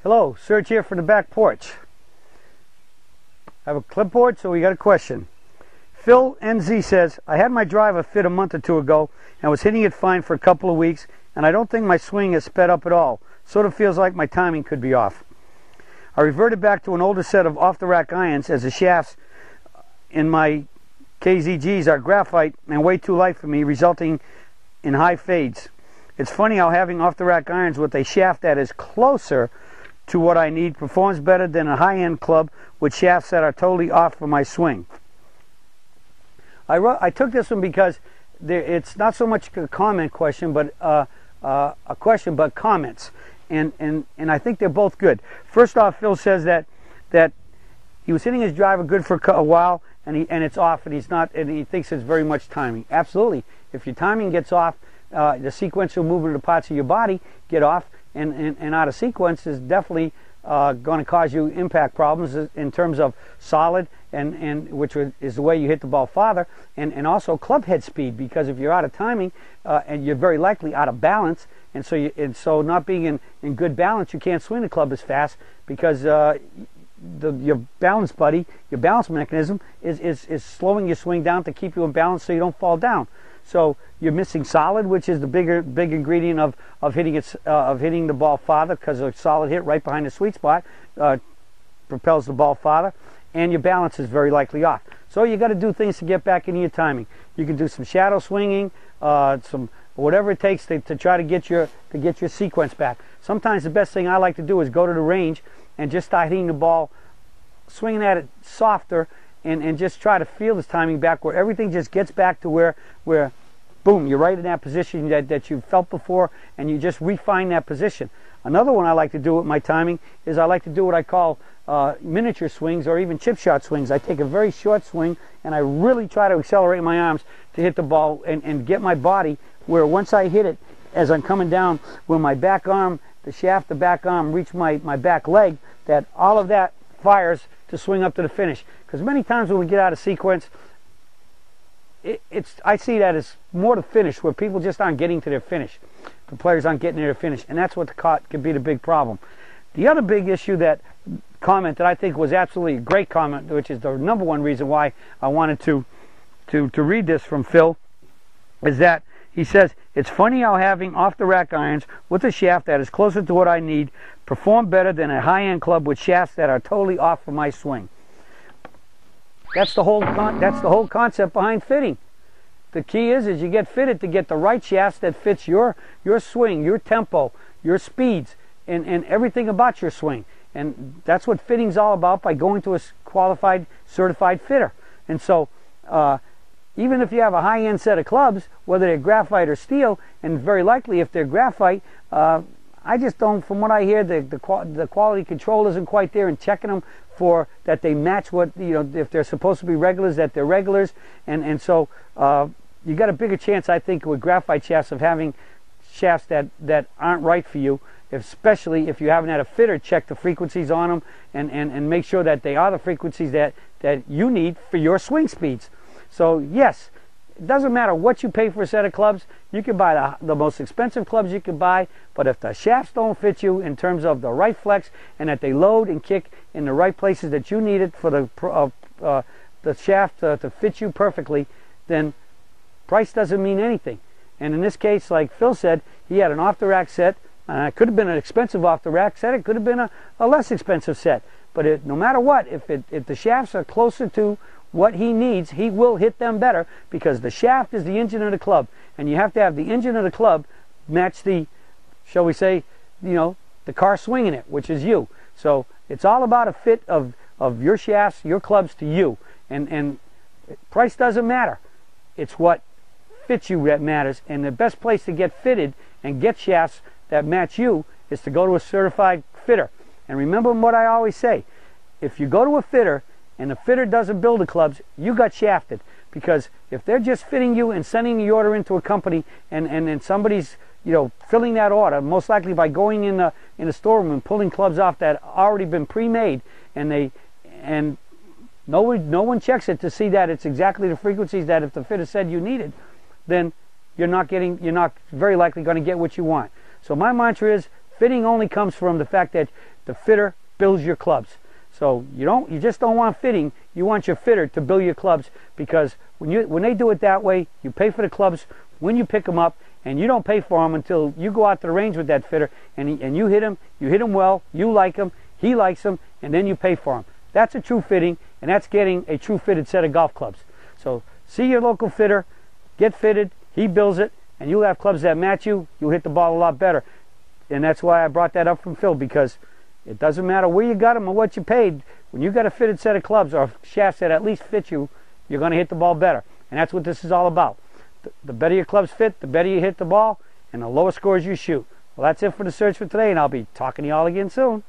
Hello, Serge here from the back porch. I have a clipboard, so we got a question. Phil NZ says, I had my driver fit a month or two ago and was hitting it fine for a couple of weeks, and I don't think my swing has sped up at all. Sort of feels like my timing could be off. I reverted back to an older set of off-the-rack irons, as the shafts in my KZGs are graphite and way too light for me, resulting in high fades. It's funny how having off-the-rack irons with a shaft that is closer to what I need performs better than a high-end club with shafts that are totally off for my swing. I took this one because it's not so much a comment question, but a question, but comments, and I think they're both good. First off, Phil says that he was hitting his driver good for a while, and it's off, and he thinks it's very much timing. Absolutely, if your timing gets off, the sequential movement of the parts of your body get off, and out of sequence is definitely going to cause you impact problems in terms of solid, and which is the way you hit the ball farther, and also club head speed, because if you're out of timing, and you're very likely out of balance, and so not being in good balance, you can't swing the club as fast, because your balance buddy, your balance mechanism is slowing your swing down to keep you in balance so you don't fall down. So you're missing solid, which is the big ingredient of hitting the ball farther, because a solid hit right behind the sweet spot propels the ball farther, and your balance is very likely off. So you got to do things to get back into your timing. You can do some shadow swinging, some whatever it takes to try to get your sequence back. Sometimes the best thing I like to do is go to the range and just start hitting the ball, swinging at it softer, and just try to feel this timing back, where everything just gets back to where boom, you're right in that position that you felt before, and you just refine that position. Another one I like to do with my timing is I like to do what I call miniature swings, or even chip shot swings. I take a very short swing and I really try to accelerate my arms to hit the ball and get my body where once I hit it, as I'm coming down, when my back arm, the shaft, the back arm reach my back leg, that all of that fires to swing up to the finish. Because many times when we get out of sequence, I see that as more to finish, where people just aren't getting to their finish. The players aren't getting to their finish, and that's what can be the big problem. The other big issue, that comment that I think was absolutely a great comment, which is the number one reason why I wanted to read this from Phil, is that he says, it's funny how having off-the-rack irons with a shaft that is closer to what I need perform better than a high-end club with shafts that are totally off for my swing. That's the whole concept behind fitting. The key is you get fitted to get the right shafts that fits your swing, your tempo, your speeds, and everything about your swing. And that's what fitting's all about, by going to a qualified, certified fitter. And so even if you have a high-end set of clubs, whether they're graphite or steel, and very likely if they're graphite, I just don't, from what I hear, the quality control isn't quite there in checking them for that they match what, if they're supposed to be regulars, that they're regulars, and so you got a bigger chance, I think, with graphite shafts of having shafts that aren't right for you, especially if you haven't had a fitter check the frequencies on them and make sure that they are the frequencies that you need for your swing speeds. So yes, it doesn't matter what you pay for a set of clubs. You can buy the most expensive clubs you can buy, but if the shafts don't fit you in terms of the right flex, and that they load and kick in the right places that you need it for the shaft to fit you perfectly, then price doesn't mean anything. And in this case, like Phil said, he had an off-the-rack set. It could have been an expensive off-the-rack set. It could have been a less expensive set. But no matter what, if the shafts are closer to what he needs, he will hit them better, because the shaft is the engine of the club, and you have to have the engine of the club match the, shall we say, the car swinging it, which is you. So it's all about a fit of your shafts, your clubs to you, and price doesn't matter. It's what fits you that matters, and the best place to get fitted and get shafts that match you is to go to a certified fitter. And remember what I always say, if you go to a fitter and the fitter doesn't build the clubs, you got shafted. Because if they're just fitting you and sending the order into a company, and somebody's filling that order, most likely by going in the storeroom and pulling clubs off that already been pre-made, and no one checks it to see that it's exactly the frequencies that if the fitter said you needed, then you're not very likely going to get what you want. So my mantra is, Fitting only comes from the fact that the fitter builds your clubs. So you just don't want fitting. You want your fitter to build your clubs, because when they do it that way, you pay for the clubs when you pick them up, and you don't pay for them until you go out to the range with that fitter and you hit him. You hit him well. You like him. He likes him, and then you pay for him. That's a true fitting, and that's getting a true fitted set of golf clubs. So see your local fitter, get fitted. He builds it, and you'll have clubs that match you. You'll hit the ball a lot better. And that's why I brought that up from Phil, because it doesn't matter where you got them or what you paid. When you got a fitted set of clubs or shafts that at least fit you, you're going to hit the ball better. And that's what this is all about. The better your clubs fit, the better you hit the ball, and the lower scores you shoot. Well, that's it for the search for today, and I'll be talking to you all again soon.